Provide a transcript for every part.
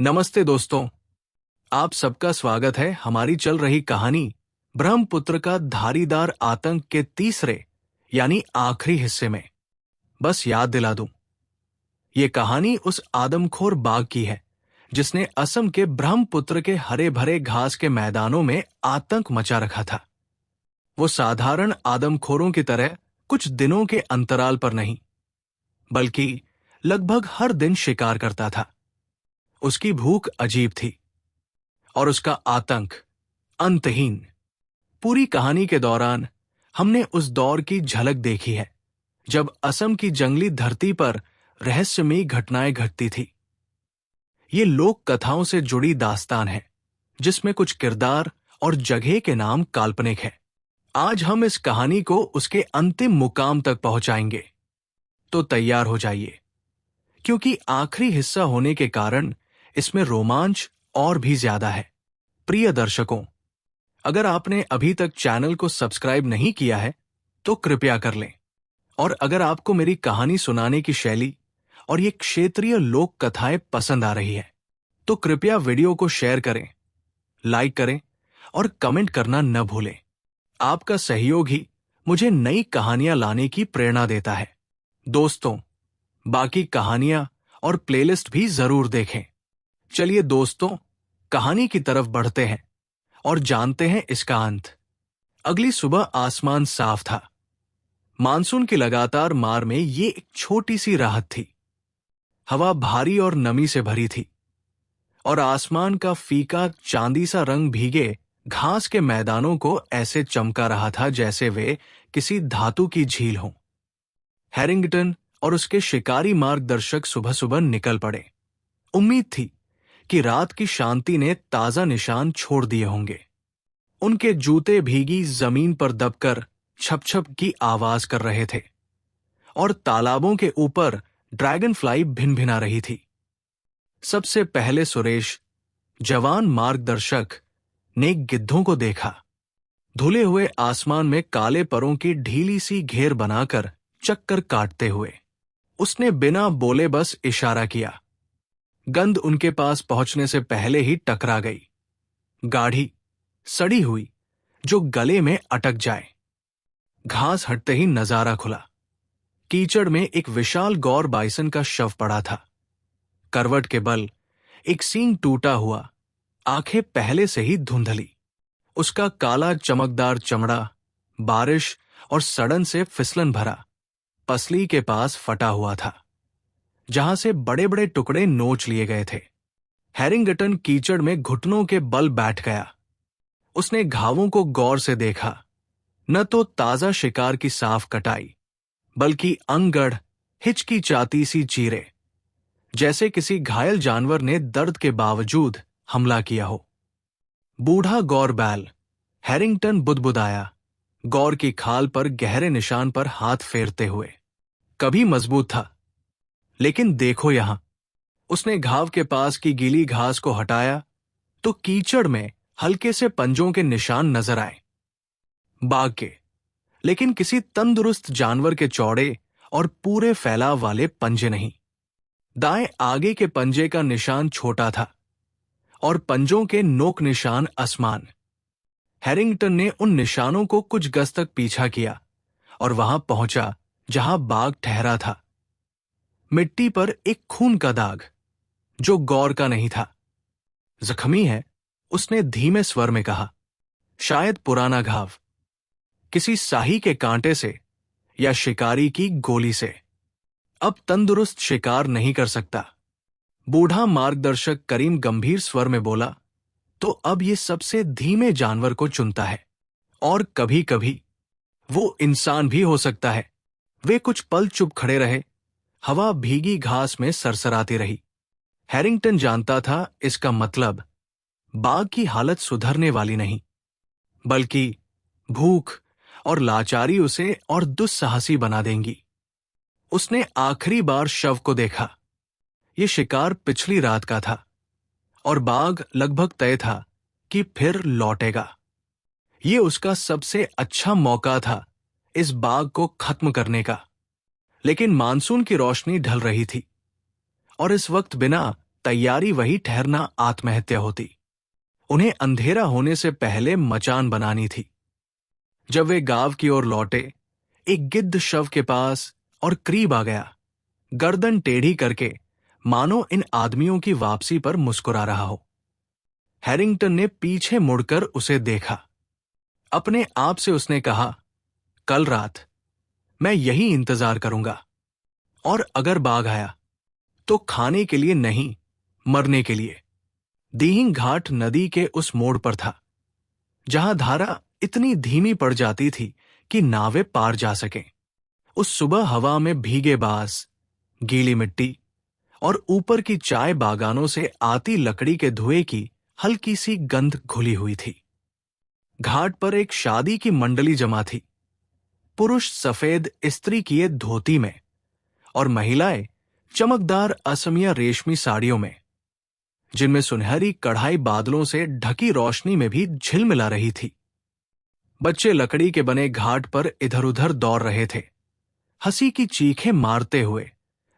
नमस्ते दोस्तों, आप सबका स्वागत है हमारी चल रही कहानी ब्रह्मपुत्र का धारीदार आतंक के तीसरे यानी आखिरी हिस्से में। बस याद दिला दूं, ये कहानी उस आदमखोर बाघ की है जिसने असम के ब्रह्मपुत्र के हरे भरे घास के मैदानों में आतंक मचा रखा था। वो साधारण आदमखोरों की तरह कुछ दिनों के अंतराल पर नहीं, बल्कि लगभग हर दिन शिकार करता था। उसकी भूख अजीब थी और उसका आतंक अंतहीन। पूरी कहानी के दौरान हमने उस दौर की झलक देखी है जब असम की जंगली धरती पर रहस्यमयी घटनाएं घटती थी। ये लोक कथाओं से जुड़ी दास्तान है जिसमें कुछ किरदार और जगह के नाम काल्पनिक है। आज हम इस कहानी को उसके अंतिम मुकाम तक पहुंचाएंगे, तो तैयार हो जाइए, क्योंकि आखिरी हिस्सा होने के कारण इसमें रोमांच और भी ज्यादा है। प्रिय दर्शकों, अगर आपने अभी तक चैनल को सब्सक्राइब नहीं किया है तो कृपया कर लें, और अगर आपको मेरी कहानी सुनाने की शैली और ये क्षेत्रीय लोक कथाएं पसंद आ रही है तो कृपया वीडियो को शेयर करें, लाइक करें और कमेंट करना न भूलें। आपका सहयोग ही मुझे नई कहानियां लाने की प्रेरणा देता है। दोस्तों, बाकी कहानियां और प्लेलिस्ट भी जरूर देखें। चलिए दोस्तों, कहानी की तरफ बढ़ते हैं और जानते हैं इसका अंत। अगली सुबह आसमान साफ था। मानसून की लगातार मार में ये एक छोटी सी राहत थी। हवा भारी और नमी से भरी थी और आसमान का फीका चांदी सा रंग भीगे घास के मैदानों को ऐसे चमका रहा था जैसे वे किसी धातु की झील हों। हैरिंगटन और उसके शिकारी मार्गदर्शक सुबह सुबह निकल पड़े। उम्मीद थी कि रात की शांति ने ताजा निशान छोड़ दिए होंगे। उनके जूते भीगी जमीन पर दबकर छप छप की आवाज कर रहे थे और तालाबों के ऊपर ड्रैगन फ्लाई भिन-भिना रही थी। सबसे पहले सुरेश, जवान मार्गदर्शक, ने गिद्धों को देखा। धुले हुए आसमान में काले परों की ढीली सी घेर बनाकर चक्कर काटते हुए उसने बिना बोले बस इशारा किया। गंध उनके पास पहुंचने से पहले ही टकरा गई, गाढ़ी, सड़ी हुई, जो गले में अटक जाए। घास हटते ही नजारा खुला। कीचड़ में एक विशाल गौर बाइसन का शव पड़ा था। करवट के बल एक सींग टूटा हुआ, आंखें पहले से ही धुंधली। उसका काला चमकदार चमड़ा बारिश और सड़न से फिसलन भरा, पसली के पास फटा हुआ था जहां से बड़े बड़े टुकड़े नोच लिए गए थे। हैरिंगटन कीचड़ में घुटनों के बल बैठ गया। उसने घावों को गौर से देखा। न तो ताजा शिकार की साफ कटाई, बल्कि अंगड़, हिचकिचाती सी चीरे, जैसे किसी घायल जानवर ने दर्द के बावजूद हमला किया हो। बूढ़ा गौर बैल, हैरिंगटन बुदबुदाया, गौर की खाल पर गहरे निशान पर हाथ फेरते हुए। कभी मजबूत था, लेकिन देखो यहां। उसने घाव के पास की गीली घास को हटाया तो कीचड़ में हल्के से पंजों के निशान नजर आए। बाघ के, लेकिन किसी तंदुरुस्त जानवर के चौड़े और पूरे फैलाव वाले पंजे नहीं। दाएं आगे के पंजे का निशान छोटा था और पंजों के नोक निशान असमान। हैरिंगटन ने उन निशानों को कुछ गज तक पीछा किया और वहां पहुंचा जहां बाघ ठहरा था। मिट्टी पर एक खून का दाग, जो गौर का नहीं था। जख्मी है, उसने धीमे स्वर में कहा। शायद पुराना घाव, किसी साही के कांटे से या शिकारी की गोली से। अब तंदुरुस्त शिकार नहीं कर सकता। बूढ़ा मार्गदर्शक करीम गंभीर स्वर में बोला, तो अब ये सबसे धीमे जानवर को चुनता है, और कभी कभी वो इंसान भी हो सकता है। वे कुछ पल चुप खड़े रहे। हवा भीगी घास में सरसराती रही। हैरिंगटन जानता था इसका मतलब बाघ की हालत सुधरने वाली नहीं, बल्कि भूख और लाचारी उसे और दुस्साहसी बना देंगी। उसने आखिरी बार शव को देखा। ये शिकार पिछली रात का था और बाघ लगभग तय था कि फिर लौटेगा। ये उसका सबसे अच्छा मौका था इस बाघ को खत्म करने का। लेकिन मानसून की रोशनी ढल रही थी और इस वक्त बिना तैयारी वही ठहरना आत्महत्या होती। उन्हें अंधेरा होने से पहले मचान बनानी थी। जब वे गांव की ओर लौटे, एक गिद्ध शव के पास और करीब आ गया, गर्दन टेढ़ी करके, मानो इन आदमियों की वापसी पर मुस्कुरा रहा हो। हैरिंगटन ने पीछे मुड़कर उसे देखा। अपने आप से उसने कहा, कल रात मैं यही इंतजार करूंगा, और अगर बाघ आया तो खाने के लिए नहीं, मरने के लिए। दीहिंग घाट नदी के उस मोड़ पर था जहां धारा इतनी धीमी पड़ जाती थी कि नावें पार जा सकें। उस सुबह हवा में भीगे बांस, गीली मिट्टी और ऊपर की चाय बागानों से आती लकड़ी के धुएं की हल्की सी गंध घुली हुई थी। घाट पर एक शादी की मंडली जमा थी। पुरुष सफेद इस्त्री किए धोती में और महिलाएं चमकदार असमिया रेशमी साड़ियों में, जिनमें सुनहरी कढ़ाई बादलों से ढकी रोशनी में भी झिलमिला रही थी। बच्चे लकड़ी के बने घाट पर इधर उधर दौड़ रहे थे, हंसी की चीखें मारते हुए,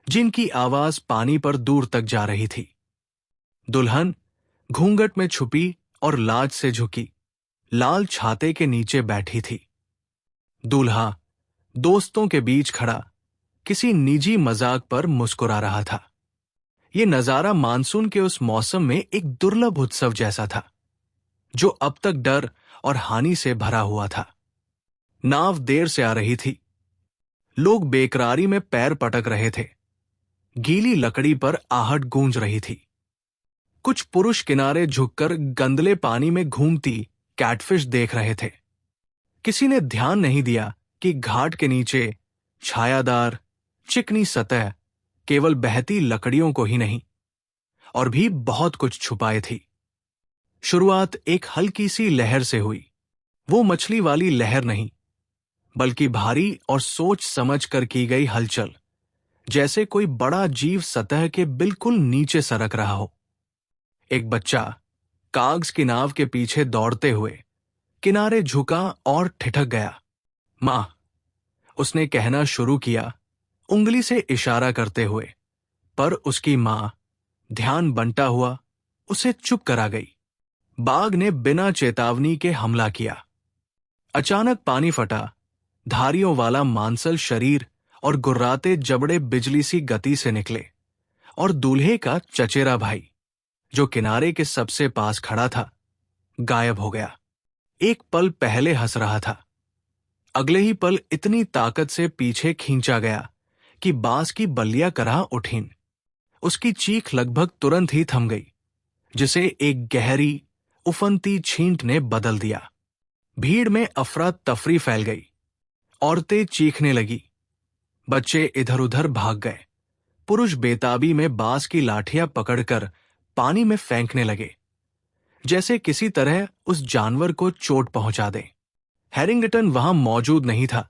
जिनकी आवाज पानी पर दूर तक जा रही थी। दुल्हन घूंघट में छुपी और लाज से झुकी लाल छाते के नीचे बैठी थी। दूल्हा दोस्तों के बीच खड़ा किसी निजी मजाक पर मुस्कुरा रहा था। यह नजारा मानसून के उस मौसम में एक दुर्लभ उत्सव जैसा था, जो अब तक डर और हानि से भरा हुआ था। नाव देर से आ रही थी। लोग बेकरारी में पैर पटक रहे थे। गीली लकड़ी पर आहट गूंज रही थी। कुछ पुरुष किनारे झुककर गंदले पानी में घूमती कैटफिश देख रहे थे। किसी ने ध्यान नहीं दिया कि घाट के नीचे छायादार चिकनी सतह केवल बहती लकड़ियों को ही नहीं, और भी बहुत कुछ छुपाए थी। शुरुआत एक हल्की सी लहर से हुई। वो मछली वाली लहर नहीं, बल्कि भारी और सोच समझ कर की गई हलचल, जैसे कोई बड़ा जीव सतह के बिल्कुल नीचे सरक रहा हो। एक बच्चा कागज की नाव के पीछे दौड़ते हुए किनारे झुका और ठिठक गया। मां, उसने कहना शुरू किया, उंगली से इशारा करते हुए, पर उसकी मां ध्यान बंटा हुआ उसे चुप करा गई। बाघ ने बिना चेतावनी के हमला किया। अचानक पानी फटा। धारियों वाला मांसल शरीर और गुर्राते जबड़े बिजली सी गति से निकले, और दूल्हे का चचेरा भाई, जो किनारे के सबसे पास खड़ा था, गायब हो गया। एक पल पहले हंस रहा था, अगले ही पल इतनी ताकत से पीछे खींचा गया कि बांस की बल्लियां करह उठीं। उसकी चीख लगभग तुरंत ही थम गई, जिसे एक गहरी उफनती छींट ने बदल दिया। भीड़ में अफरा तफरी फैल गई। औरतें चीखने लगी, बच्चे इधर उधर भाग गए। पुरुष बेताबी में बांस की लाठियां पकड़कर पानी में फेंकने लगे, जैसे किसी तरह उस जानवर को चोट पहुंचा दें। हैरिंगटन वहां मौजूद नहीं था,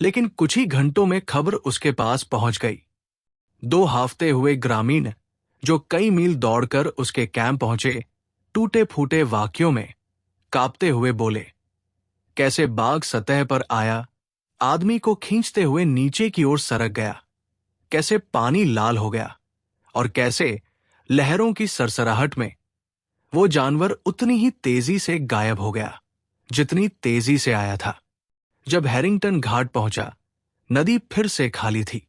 लेकिन कुछ ही घंटों में खबर उसके पास पहुंच गई। 2 हाफते हुए ग्रामीण, जो कई मील दौड़कर उसके कैंप पहुंचे, टूटे फूटे वाक्यों में कांपते हुए बोले, कैसे बाघ सतह पर आया, आदमी को खींचते हुए नीचे की ओर सरक गया, कैसे पानी लाल हो गया, और कैसे लहरों की सरसराहट में वो जानवर उतनी ही तेजी से गायब हो गया जितनी तेजी से आया था। जब हैरिंगटन घाट पहुंचा, नदी फिर से खाली थी।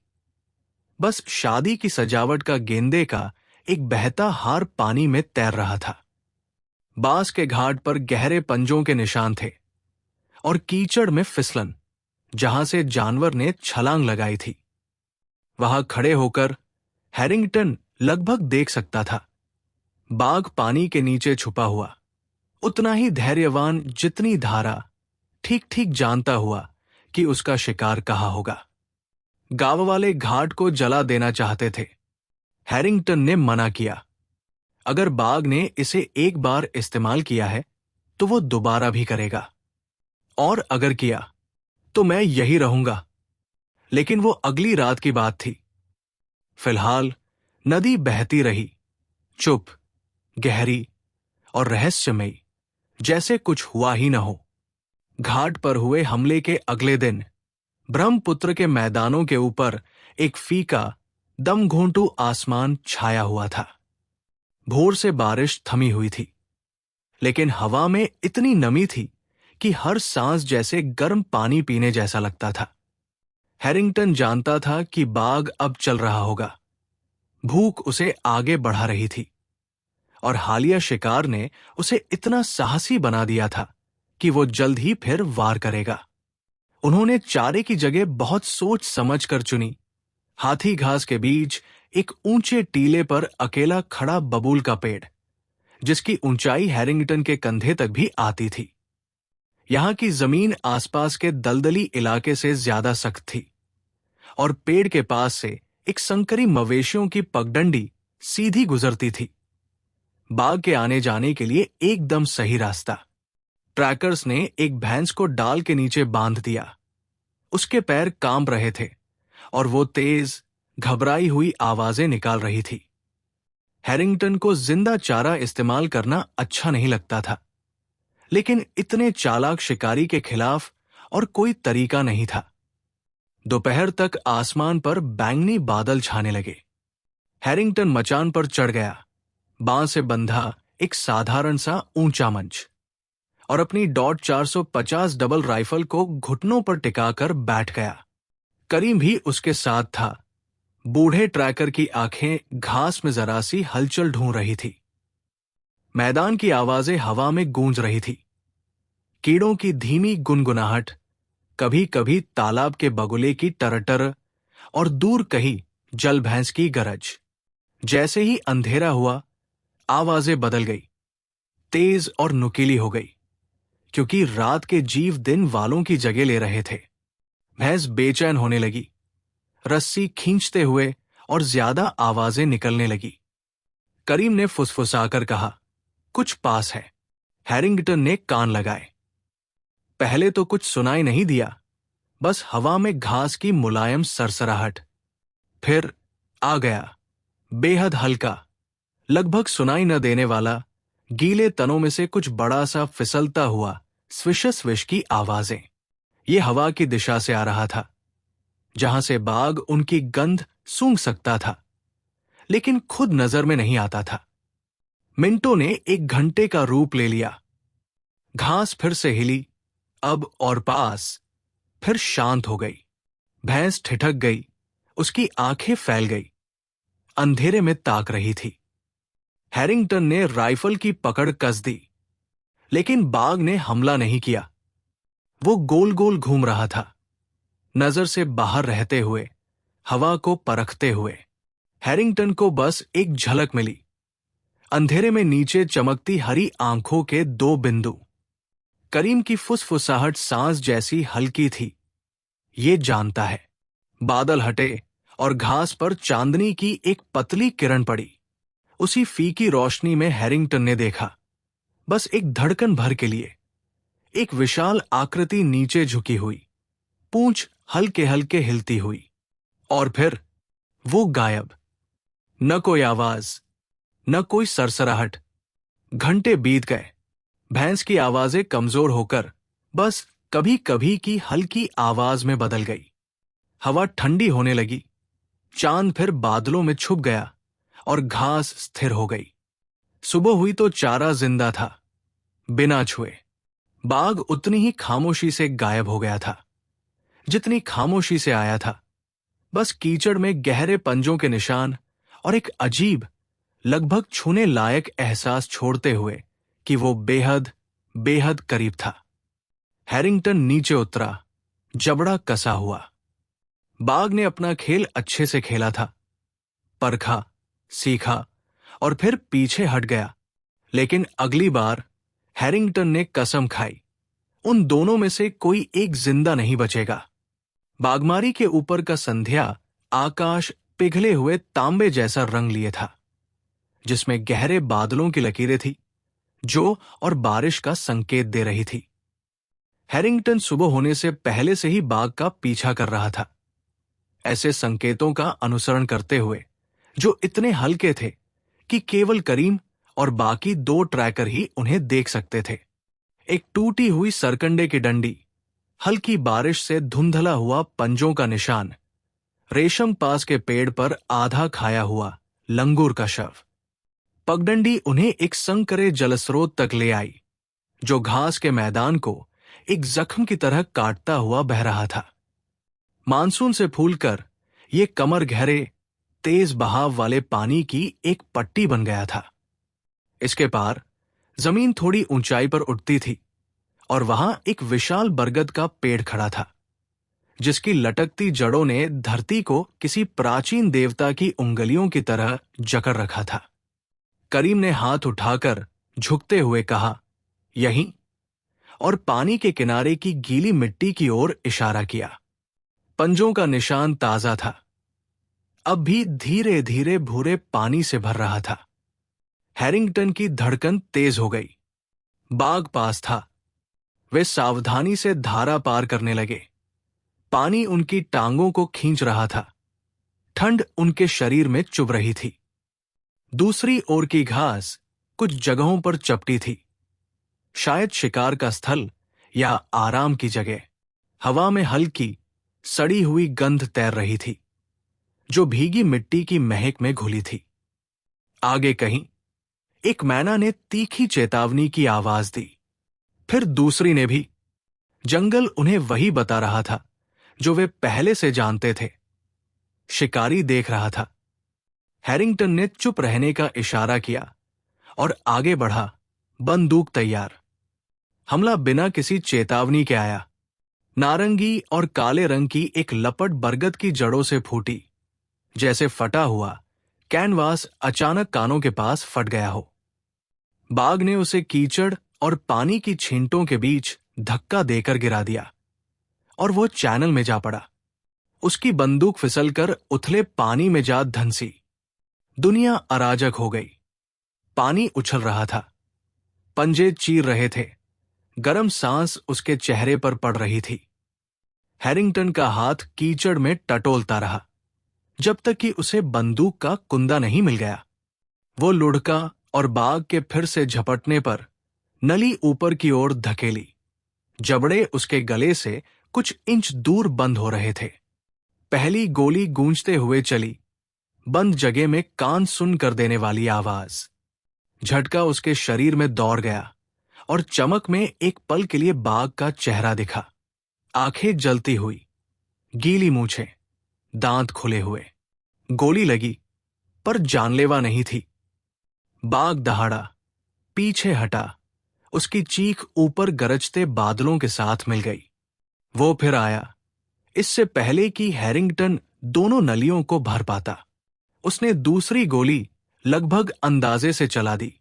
बस शादी की सजावट का गेंदे का एक बहता हार पानी में तैर रहा था। बांस के घाट पर गहरे पंजों के निशान थे, और कीचड़ में फिसलन, जहां से जानवर ने छलांग लगाई थी। वहां खड़े होकर हैरिंगटन लगभग देख सकता था। बाघ पानी के नीचे छुपा हुआ, उतना ही धैर्यवान जितनी धारा, ठीक ठीक जानता हुआ कि उसका शिकार कहाँ होगा। गांव वाले घाट को जला देना चाहते थे। हैरिंगटन ने मना किया, अगर बाघ ने इसे एक बार इस्तेमाल किया है तो वो दोबारा भी करेगा, और अगर किया तो मैं यही रहूंगा। लेकिन वो अगली रात की बात थी। फिलहाल नदी बहती रही, चुप, गहरी और रहस्यमयी, जैसे कुछ हुआ ही न हो। घाट पर हुए हमले के अगले दिन ब्रह्मपुत्र के मैदानों के ऊपर एक फीका, दम घोंटू आसमान छाया हुआ था। भोर से बारिश थमी हुई थी, लेकिन हवा में इतनी नमी थी कि हर सांस जैसे गर्म पानी पीने जैसा लगता था। हैरिंगटन जानता था कि बाघ अब चल रहा होगा। भूख उसे आगे बढ़ा रही थी और हालिया शिकार ने उसे इतना साहसी बना दिया था कि वो जल्द ही फिर वार करेगा। उन्होंने चारे की जगह बहुत सोच समझ कर चुनी। हाथी घास के बीच एक ऊंचे टीले पर अकेला खड़ा बबूल का पेड़, जिसकी ऊंचाई हैरिंगटन के कंधे तक भी आती थी। यहां की जमीन आसपास के दलदली इलाके से ज्यादा सख्त थी और पेड़ के पास से एक संकरी मवेशियों की पगडंडी सीधी गुजरती थी। बाघ के आने जाने के लिए एकदम सही रास्ता। ट्रैकर्स ने एक भैंस को डाल के नीचे बांध दिया। उसके पैर कांप रहे थे और वो तेज, घबराई हुई आवाजें निकाल रही थी। हैरिंगटन को जिंदा चारा इस्तेमाल करना अच्छा नहीं लगता था, लेकिन इतने चालाक शिकारी के खिलाफ और कोई तरीका नहीं था। दोपहर तक आसमान पर बैंगनी बादल छाने लगे। हैरिंगटन मचान पर चढ़ गया, बांस से बंधा एक साधारण सा ऊंचा मंच, और अपनी डॉट 450 डबल राइफल को घुटनों पर टिकाकर बैठ गया। करीम भी उसके साथ था। बूढ़े ट्रैकर की आंखें घास में जरा सी हलचल ढूंढ रही थी। मैदान की आवाजें हवा में गूंज रही थी। कीड़ों की धीमी गुनगुनाहट, कभी कभी तालाब के बगुले की टरटर और दूर कहीं जल भैंस की गरज। जैसे ही अंधेरा हुआ, आवाजें बदल गई, तेज और नुकीली हो गई, क्योंकि रात के जीव दिन वालों की जगह ले रहे थे। भैंस बेचैन होने लगी, रस्सी खींचते हुए, और ज्यादा आवाजें निकलने लगी। करीम ने फुसफुसाकर कहा, कुछ पास है। हैरिंगटन ने कान लगाए। पहले तो कुछ सुनाई नहीं दिया, बस हवा में घास की मुलायम सरसराहट। फिर आ गया, बेहद हल्का, लगभग सुनाई न देने वाला, गीले तनों में से कुछ बड़ा सा फिसलता हुआ स्विश स्विश की आवाजें। ये हवा की दिशा से आ रहा था, जहां से बाघ उनकी गंध सूंघ सकता था, लेकिन खुद नजर में नहीं आता था। मिनटों ने एक घंटे का रूप ले लिया। घास फिर से हिली, अब और पास, फिर शांत हो गई। भैंस ठिठक गई, उसकी आंखें फैल गई, अंधेरे में ताक रही थी। हैरिंगटन ने राइफल की पकड़ कस दी, लेकिन बाघ ने हमला नहीं किया। वो गोल गोल घूम रहा था, नजर से बाहर रहते हुए, हवा को परखते हुए। हैरिंगटन को बस एक झलक मिली, अंधेरे में नीचे चमकती हरी आंखों के दो बिंदु। करीम की फुसफुसाहट सांस जैसी हल्की थी। ये जानता है। बादल हटे और घास पर चांदनी की एक पतली किरण पड़ी। उसी फीकी रोशनी में हैरिंगटन ने देखा, बस एक धड़कन भर के लिए, एक विशाल आकृति नीचे झुकी हुई, पूंछ हल्के हल्के हिलती हुई, और फिर वो गायब। न कोई आवाज, न कोई सरसराहट। घंटे बीत गए। भैंस की आवाजें कमजोर होकर बस कभी कभी की हल्की आवाज में बदल गई। हवा ठंडी होने लगी, चांद फिर बादलों में छुप गया और घास स्थिर हो गई। सुबह हुई तो चारा जिंदा था, बिना छुए। बाघ उतनी ही खामोशी से गायब हो गया था जितनी खामोशी से आया था, बस कीचड़ में गहरे पंजों के निशान और एक अजीब, लगभग छूने लायक एहसास छोड़ते हुए कि वो बेहद बेहद करीब था। हैरिंगटन नीचे उतरा, जबड़ा कसा हुआ। बाघ ने अपना खेल अच्छे से खेला था, परखा, सीखा और फिर पीछे हट गया। लेकिन अगली बार हैरिंगटन ने कसम खाई, उन दोनों में से कोई एक जिंदा नहीं बचेगा। बागमारी के ऊपर का संध्या आकाश पिघले हुए तांबे जैसा रंग लिए था, जिसमें गहरे बादलों की लकीरें थी जो और बारिश का संकेत दे रही थी। हैरिंगटन सुबह होने से पहले से ही बाघ का पीछा कर रहा था, ऐसे संकेतों का अनुसरण करते हुए जो इतने हल्के थे कि केवल करीम और बाकी दो ट्रैकर ही उन्हें देख सकते थे। एक टूटी हुई सरकंडे की डंडी, हल्की बारिश से धुंधला हुआ पंजों का निशान, रेशम पास के पेड़ पर आधा खाया हुआ लंगूर का शव। पगडंडी उन्हें एक संकरे जलस्रोत तक ले आई, जो घास के मैदान को एक जख्म की तरह काटता हुआ बह रहा था। मानसून से फूलकर ये कमर गहरे तेज बहाव वाले पानी की एक पट्टी बन गया था। इसके पार जमीन थोड़ी ऊंचाई पर उठती थी और वहां एक विशाल बरगद का पेड़ खड़ा था, जिसकी लटकती जड़ों ने धरती को किसी प्राचीन देवता की उंगलियों की तरह जकड़ रखा था। करीम ने हाथ उठाकर झुकते हुए कहा, यहीं, और पानी के किनारे की गीली मिट्टी की ओर इशारा किया। पंजों का निशान ताजा था, अब भी धीरे धीरे भूरे पानी से भर रहा था। हैरिंगटन की धड़कन तेज हो गई। बाघ पास था। वे सावधानी से धारा पार करने लगे। पानी उनकी टांगों को खींच रहा था। ठंड उनके शरीर में चुभ रही थी। दूसरी ओर की घास कुछ जगहों पर चपटी थी, शायद शिकार का स्थल या आराम की जगह। हवा में हल्की सड़ी हुई गंध तैर रही थी, जो भीगी मिट्टी की महक में घुली थी। आगे कहीं एक मैना ने तीखी चेतावनी की आवाज दी, फिर दूसरी ने भी। जंगल उन्हें वही बता रहा था जो वे पहले से जानते थे। शिकारी देख रहा था। हैरिंगटन ने चुप रहने का इशारा किया और आगे बढ़ा, बंदूक तैयार। हमला बिना किसी चेतावनी के आया। नारंगी और काले रंग की एक लपट बरगद की जड़ों से फूटी, जैसे फटा हुआ कैनवास अचानक कानों के पास फट गया हो। बाघ ने उसे कीचड़ और पानी की छींटों के बीच धक्का देकर गिरा दिया और वो चैनल में जा पड़ा। उसकी बंदूक फिसलकर उथले पानी में जा धंसी। दुनिया अराजक हो गई। पानी उछल रहा था, पंजे चीर रहे थे, गरम सांस उसके चेहरे पर पड़ रही थी। हैरिंगटन का हाथ कीचड़ में टटोलता रहा, जब तक कि उसे बंदूक का कुंदा नहीं मिल गया। वो लुढ़का और बाघ के फिर से झपटने पर नली ऊपर की ओर धकेली। जबड़े उसके गले से कुछ इंच दूर बंद हो रहे थे। पहली गोली गूंजते हुए चली, बंद जगह में कान सुन कर देने वाली आवाज। झटका उसके शरीर में दौड़ गया और चमक में एक पल के लिए बाघ का चेहरा दिखा। आंखें जलती हुई, गीली मूछें, दांत खुले हुए। गोली लगी, पर जानलेवा नहीं थी। बाघ दहाड़ा, पीछे हटा। उसकी चीख ऊपर गरजते बादलों के साथ मिल गई। वो फिर आया, इससे पहले कि हैरिंगटन दोनों नलियों को भर पाता। उसने दूसरी गोली लगभग अंदाजे से चला दी,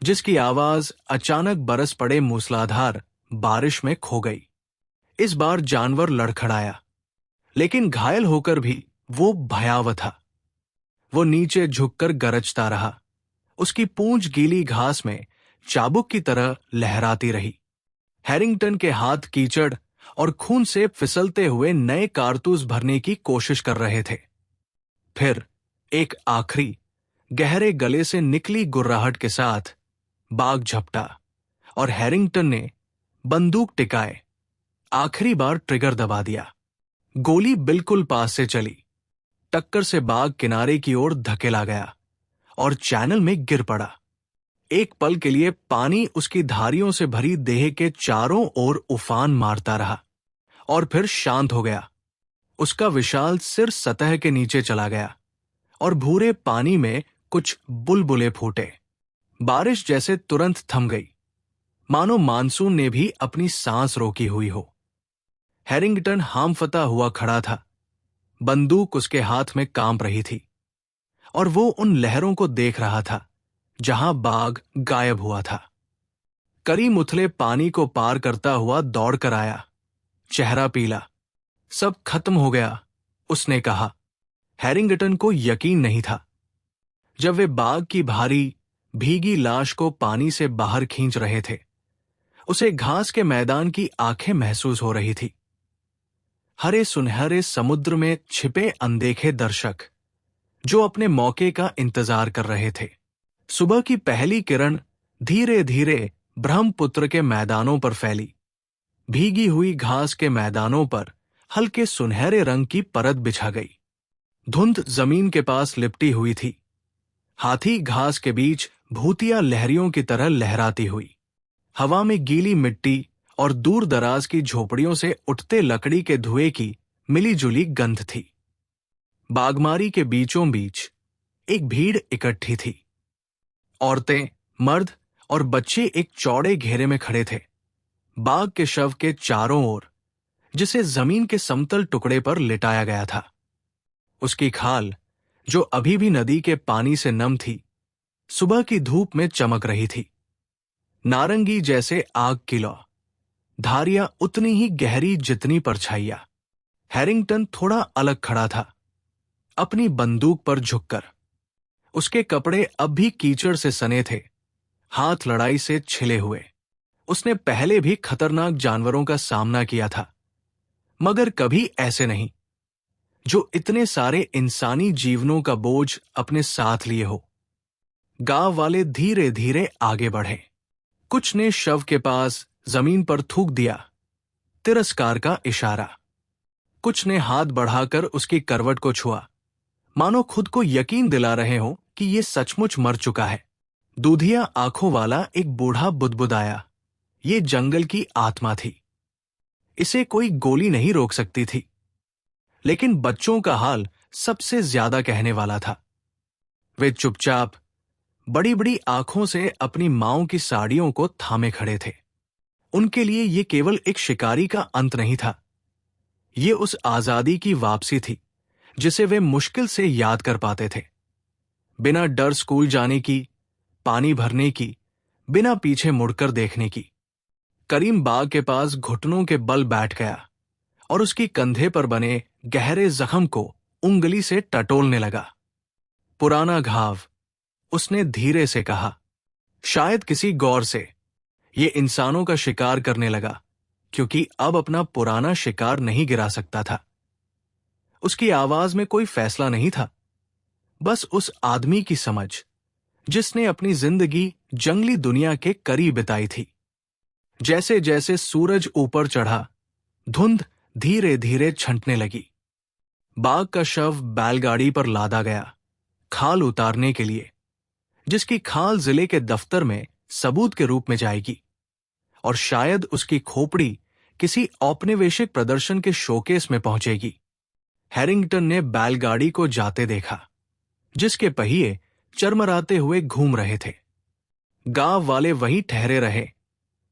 जिसकी आवाज अचानक बरस पड़े मूसलाधार बारिश में खो गई। इस बार जानवर लड़खड़ाया, लेकिन घायल होकर भी वो भयावह था। वो नीचे झुककर गरजता रहा। उसकी पूंछ गीली घास में चाबुक की तरह लहराती रही। हैरिंगटन के हाथ कीचड़ और खून से फिसलते हुए नए कारतूस भरने की कोशिश कर रहे थे। फिर एक आखिरी गहरे गले से निकली गुर्राहट के साथ बाघ झपटा और हैरिंगटन ने बंदूक टिकाए आखिरी बार ट्रिगर दबा दिया। गोली बिल्कुल पास से चली। टक्कर से बाघ किनारे की ओर धकेला गया और चैनल में गिर पड़ा। एक पल के लिए पानी उसकी धारियों से भरी देह के चारों ओर उफान मारता रहा और फिर शांत हो गया। उसका विशाल सिर सतह के नीचे चला गया और भूरे पानी में कुछ बुलबुले फूटे। बारिश जैसे तुरंत थम गई, मानो मानसून ने भी अपनी सांस रोकी हुई हो। हैरिंगटन हामफता हुआ खड़ा था। बंदूक उसके हाथ में कांप रही थी और वो उन लहरों को देख रहा था जहां बाघ गायब हुआ था। करीम उथले पानी को पार करता हुआ दौड़कर आया, चेहरा पीला। सब खत्म हो गया, उसने कहा। हैरिंगटन को यकीन नहीं था। जब वे बाघ की भारी भीगी लाश को पानी से बाहर खींच रहे थे, उसे घास के मैदान की आंखें महसूस हो रही थी। हरे सुनहरे समुद्र में छिपे अनदेखे दर्शक जो अपने मौके का इंतजार कर रहे थे। सुबह की पहली किरण धीरे धीरे ब्रह्मपुत्र के मैदानों पर फैली। भीगी हुई घास के मैदानों पर हल्के सुनहरे रंग की परत बिछा गई। धुंध जमीन के पास लिपटी हुई थी। हाथी घास के बीच भूतिया लहरियों की तरह लहराती हुई। हवा में गीली मिट्टी और दूर दराज की झोपड़ियों से उठते लकड़ी के धुएं की मिलीजुली गंध थी। बागमारी के बीचों बीच एक भीड़ इकट्ठी थी। औरतें, मर्द और बच्चे एक चौड़े घेरे में खड़े थे, बाघ के शव के चारों ओर, जिसे जमीन के समतल टुकड़े पर लिटाया गया था। उसकी खाल, जो अभी भी नदी के पानी से नम थी, सुबह की धूप में चमक रही थी। नारंगी जैसे आग की लौ, धारियां उतनी ही गहरी जितनी परछाइयां। हैरिंगटन थोड़ा अलग खड़ा था, अपनी बंदूक पर झुककर। उसके कपड़े अब भी कीचड़ से सने थे, हाथ लड़ाई से छिले हुए। उसने पहले भी खतरनाक जानवरों का सामना किया था, मगर कभी ऐसे नहीं, जो इतने सारे इंसानी जीवनों का बोझ अपने साथ लिए हो। गांव वाले धीरे धीरे आगे बढ़े। कुछ ने शव के पास जमीन पर थूक दिया, तिरस्कार का इशारा। कुछ ने हाथ बढ़ाकर उसकी करवट को छुआ, मानो खुद को यकीन दिला रहे हो कि ये सचमुच मर चुका है। दूधिया आंखों वाला एक बूढ़ा बुदबुदाया, ये जंगल की आत्मा थी, इसे कोई गोली नहीं रोक सकती थी। लेकिन बच्चों का हाल सबसे ज्यादा कहने वाला था। वे चुपचाप बड़ी बड़ी आंखों से अपनी माओं की साड़ियों को थामे खड़े थे। उनके लिए ये केवल एक शिकारी का अंत नहीं था, ये उस आजादी की वापसी थी जिसे वे मुश्किल से याद कर पाते थे। बिना डर स्कूल जाने की, पानी भरने की, बिना पीछे मुड़कर देखने की। करीम बाग के पास घुटनों के बल बैठ गया और उसकी कंधे पर बने गहरे जख्म को उंगली से टटोलने लगा। पुराना घाव, उसने धीरे से कहा, शायद किसी गौर से। ये इंसानों का शिकार करने लगा, क्योंकि अब अपना पुराना शिकार नहीं गिरा सकता था। उसकी आवाज में कोई फैसला नहीं था, बस उस आदमी की समझ जिसने अपनी जिंदगी जंगली दुनिया के करीब बिताई थी। जैसे जैसे सूरज ऊपर चढ़ा, धुंध धीरे धीरे छंटने लगी। बाघ का शव बैलगाड़ी पर लादा गया, खाल उतारने के लिए, जिसकी खाल जिले के दफ्तर में सबूत के रूप में जाएगी, और शायद उसकी खोपड़ी किसी औपनिवेशिक प्रदर्शन के शोकेस में पहुंचेगी। हैरिंगटन ने बैलगाड़ी को जाते देखा, जिसके पहिए चरमराते हुए घूम रहे थे। गांव वाले वहीं ठहरे रहे,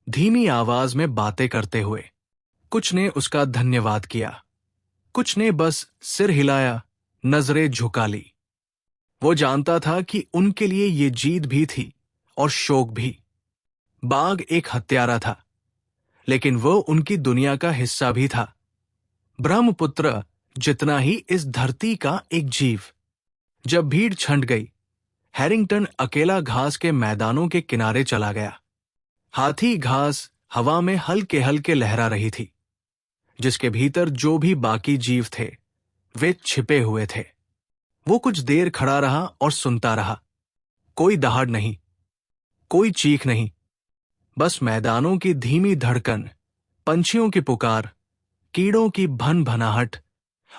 धीमी आवाज में बातें करते हुए। कुछ ने उसका धन्यवाद किया, कुछ ने बस सिर हिलाया, नजरें झुका ली। वो जानता था कि उनके लिए ये जीत भी थी और शोक भी। बाघ एक हत्यारा था, लेकिन वो उनकी दुनिया का हिस्सा भी था, ब्रह्मपुत्र जितना ही इस धरती का एक जीव। जब भीड़ छंट गई, हैरिंगटन अकेला घास के मैदानों के किनारे चला गया। हाथी घास हवा में हल्के हल्के लहरा रही थी, जिसके भीतर जो भी बाकी जीव थे वे छिपे हुए थे। वो कुछ देर खड़ा रहा और सुनता रहा। कोई दहाड़ नहीं, कोई चीख नहीं, बस मैदानों की धीमी धड़कन, पंछियों की पुकार, कीड़ों की भन भनाहट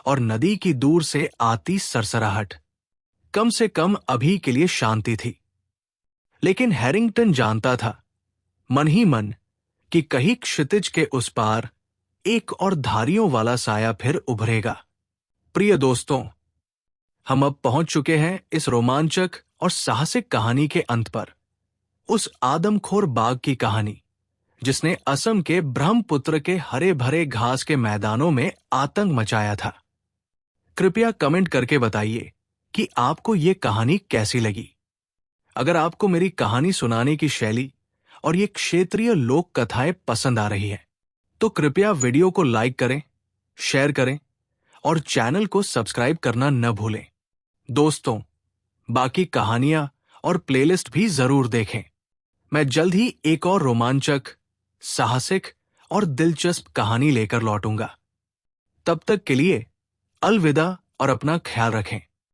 और नदी की दूर से आती सरसराहट। कम से कम अभी के लिए शांति थी। लेकिन हैरिंगटन जानता था, मन ही मन, कि कहीं क्षितिज के उस पार एक और धारियों वाला साया फिर उभरेगा। प्रिय दोस्तों, हम अब पहुंच चुके हैं इस रोमांचक और साहसिक कहानी के अंत पर। उस आदमखोर बाघ की कहानी, जिसने असम के ब्रह्मपुत्र के हरे भरे घास के मैदानों में आतंक मचाया था। कृपया कमेंट करके बताइए कि आपको ये कहानी कैसी लगी। अगर आपको मेरी कहानी सुनाने की शैली और ये क्षेत्रीय लोक कथाएं पसंद आ रही है, तो कृपया वीडियो को लाइक करें, शेयर करें और चैनल को सब्सक्राइब करना न भूलें। दोस्तों, बाकी कहानियां और प्लेलिस्ट भी जरूर देखें। मैं जल्द ही एक और रोमांचक, साहसिक और दिलचस्प कहानी लेकर लौटूंगा। तब तक के लिए अलविदा और अपना ख्याल रखें।